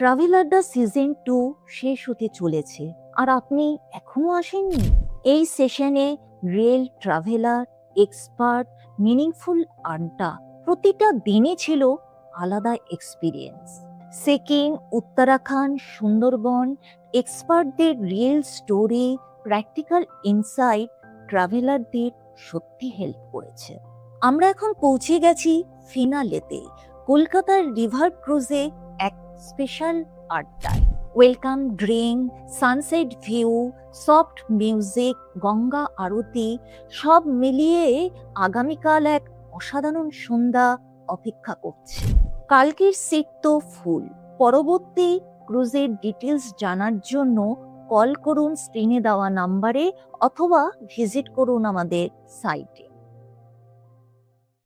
Travel আড্ডা season 2 শেষ হতে চলেছে, আর আপনি এখনো আসেননি। এই সেশনে রিয়েল ট্রাভেলার, এক্সপার্ট, মিনিংফুল আড্ডা। প্রতিটা দিনই ছিল আলাদা এক্সপিরিয়েন্স। সিকিম, উত্তরাখণ্ড, সুন্দরবন, এক্সপার্টদের রিয়েল স্টোরি, প্র্যাকটিক্যাল ইনসাইট ট্রাভেলারদের সত্যি হেল্প করেছে। আমরা এখন পৌঁছে গেছি ফিনালেতে, কলকাতার রিভার ক্রুজে এক স্পেশাল আড্ডায়। Welcome drink, sunset view, soft music, Ganga aarti সব মিলিয়ে আগামীকাল এক অসাধারণ সন্ধ্যা অপেক্ষা করছে। কালকের সিট তো ফুল। পরবর্তী ক্রুজের ডিটেলস জানার জন্য কল করুন স্ক্রিনে দেওয়া নাম্বারে অথবা ভিজিট করুন আমাদের সাইটে।